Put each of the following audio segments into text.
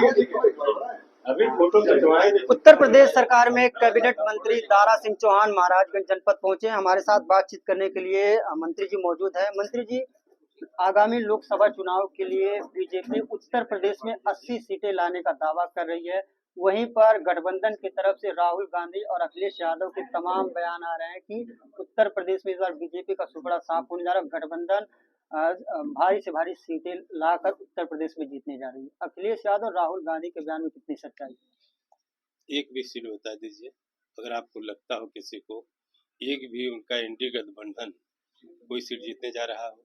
अभी फोटो खिंचवाए। उत्तर प्रदेश सरकार में कैबिनेट मंत्री दारा सिंह चौहान महाराजगंज जनपद पहुंचे। हमारे साथ बातचीत करने के लिए मंत्री जी मौजूद है। मंत्री जी, आगामी लोकसभा चुनाव के लिए बीजेपी उत्तर प्रदेश में 80 सीटें लाने का दावा कर रही है। वहीं पर गठबंधन की तरफ से राहुल गांधी और अखिलेश यादव के तमाम बयान आ रहे हैं कि उत्तर प्रदेश में इस बार बीजेपी का सुपड़ा साफ होने जा रहा है। गठबंधन भारी से भारी सीटें लाकर उत्तर प्रदेश में जीतने जा रही है। अखिलेश यादव और राहुल गांधी के बयान में कितनी सच्चाई? एक भी सीट बता दीजिए, अगर आपको लगता हो किसी को एक भी उनका एनडीए गठबंधन कोई सीट जीतने जा रहा हो।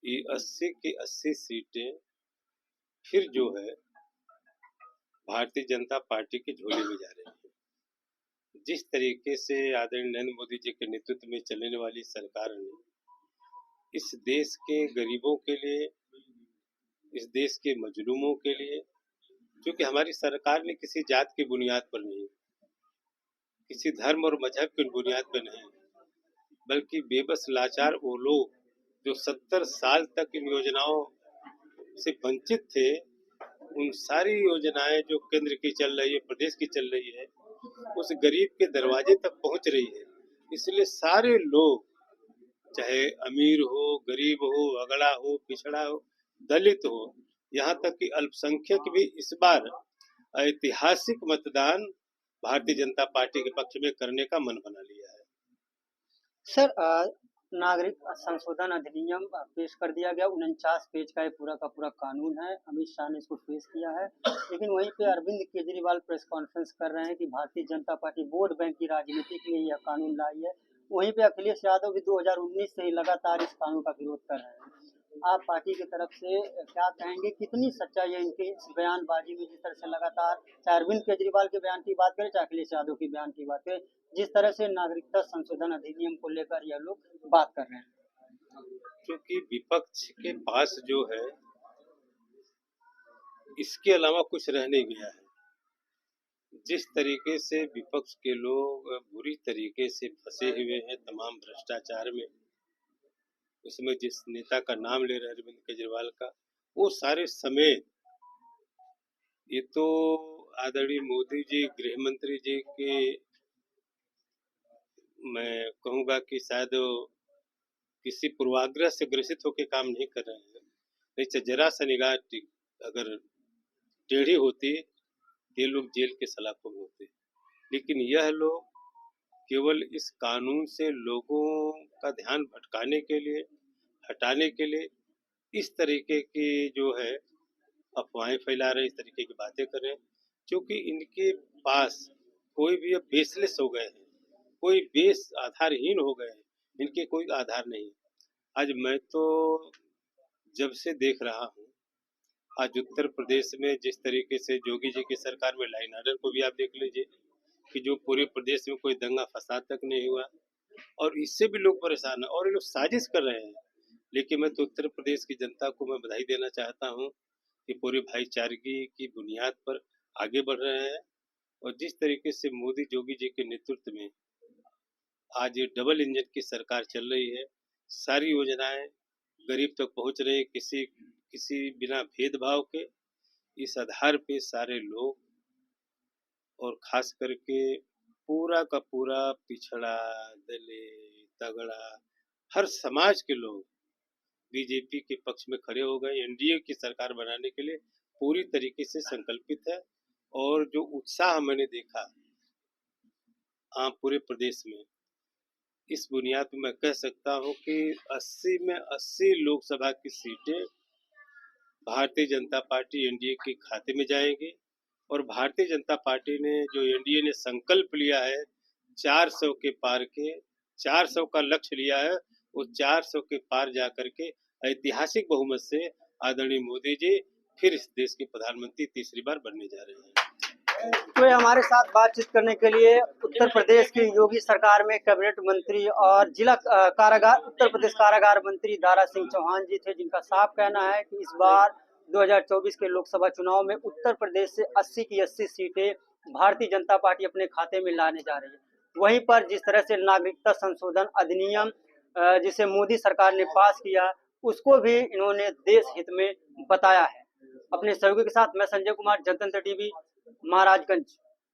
ये 80 की 80 सीटें फिर जो है भारतीय जनता पार्टी के झोले में जा रही है। जिस तरीके से आदरणीय नरेंद्र मोदी जी के नेतृत्व में चलने वाली सरकार ने इस देश के गरीबों के लिए, इस देश के मजलूमों के लिए, क्योंकि हमारी सरकार ने किसी जात की बुनियाद पर नहीं, किसी धर्म और मजहब की बुनियाद पर नहीं, बल्कि बेबस लाचार वो लोग जो 70 साल तक इन योजनाओं से वंचित थे, उन सारी योजनाएं जो केंद्र की चल रही है, प्रदेश की चल रही है, उस गरीब के दरवाजे तक पहुंच रही है। इसलिए सारे लोग, चाहे अमीर हो, गरीब हो, अगड़ा हो, पिछड़ा हो, दलित हो, यहाँ तक कि अल्पसंख्यक भी इस बार ऐतिहासिक मतदान भारतीय जनता पार्टी के पक्ष में करने का मन बना लिया है। सर, नागरिक संशोधन अधिनियम पेश कर दिया गया। 49 पेज का ये पूरा का पूरा कानून है। अमित शाह ने इसको पेश किया है, लेकिन वहीं पे अरविंद केजरीवाल प्रेस कॉन्फ्रेंस कर रहे हैं कि Bharatiya Janata party vote bank की राजनीति के लिए यह कानून लाई है। वहीं पे अखिलेश यादव भी 2019 से ही लगातार इस कानून का विरोध कर रहे हैं। आप पार्टी की तरफ से क्या कहेंगे, कितनी सच्चाई है इनकी इस बयानबाजी में? जिस तरह से लगातार, चाहे अरविंद केजरीवाल के बयान की बात करें, चाहे अखिलेश यादव के बयान की बात करें, जिस तरह से नागरिकता संशोधन अधिनियम को लेकर यह लोग बात कर रहे हैं। क्योंकि विपक्ष के पास जो है इसके अलावा कुछ रह नहीं गया है। जिस तरीके से विपक्ष के लोग बुरी तरीके से फंसे हुए हैं तमाम भ्रष्टाचार में, उसमें जिस नेता का नाम ले रहे हैं अरविंद केजरीवाल का, वो सारे समेत, ये तो आदरणीय मोदी जी, गृह मंत्री जी के, मैं कहूँगा कि शायद किसी पूर्वाग्रह से ग्रसित होकर काम नहीं कर रहे हैं। नहीं तो जरा सा निगाह अगर टेढ़ी होती, ये लोग जेल के सलाखों में होते। लेकिन यह लोग केवल इस कानून से लोगों का ध्यान भटकाने के लिए, हटाने के लिए इस तरीके की जो है अफवाहें फैला रहे, इस तरीके की बातें कर रहे हैं, क्योंकि इनके पास कोई भी अब बेसलेस हो गए हैं, कोई बेस आधारहीन हो गए हैं, इनके कोई आधार नहीं। आज मैं तो जब से देख रहा हूँ, आज उत्तर प्रदेश में जिस तरीके से योगी जी की सरकार में लाइन ऑर्डर को भी आप देख लीजिए कि जो पूरे प्रदेश में कोई दंगा फसाद तक नहीं हुआ, और इससे भी लोग परेशान हैं और ये लोग साजिश कर रहे हैं। लेकिन मैं तो उत्तर प्रदेश की जनता को मैं बधाई देना चाहता हूँ कि पूरे भाईचारगी की बुनियाद पर आगे बढ़ रहे हैं। और जिस तरीके से मोदी योगी जी के नेतृत्व में आज ये डबल इंजन की सरकार चल रही है, सारी योजनाएं गरीब तक पहुंच रही है, किसी बिना भेदभाव के। इस आधार पे सारे लोग, और खास करके पूरा का पूरा पिछड़ा, दलित, तगड़ा, हर समाज के लोग बीजेपी के पक्ष में खड़े हो गए। एनडीए की सरकार बनाने के लिए पूरी तरीके से संकल्पित है। और जो उत्साह मैंने देखा पूरे प्रदेश में, इस बुनियाद पर मैं कह सकता हूं कि 80 में 80 लोकसभा की सीटें भारतीय जनता पार्टी एनडीए के खाते में जाएंगी। और भारतीय जनता पार्टी ने, जो एनडीए ने संकल्प लिया है 400 के पार के, 400 का लक्ष्य लिया है, वो 400 के पार जाकर के ऐतिहासिक बहुमत से आदरणीय मोदी जी फिर इस देश के प्रधानमंत्री तीसरी बार बनने जा रहे हैं। तो हमारे साथ बातचीत करने के लिए उत्तर प्रदेश की योगी सरकार में कैबिनेट मंत्री और जिला कारागार, उत्तर प्रदेश कारागार मंत्री दारा सिंह चौहान जी थे, जिनका साफ कहना है कि इस बार 2024 के लोकसभा चुनाव में उत्तर प्रदेश से 80 की 80 सीटें भारतीय जनता पार्टी अपने खाते में लाने जा रही है। वहीं पर जिस तरह से नागरिकता संशोधन अधिनियम जिसे मोदी सरकार ने पास किया, उसको भी इन्होंने देश हित में बताया है। अपने सहयोगी के साथ मैं संजय कुमार, जनतंत्र टीवी, महाराजगंज।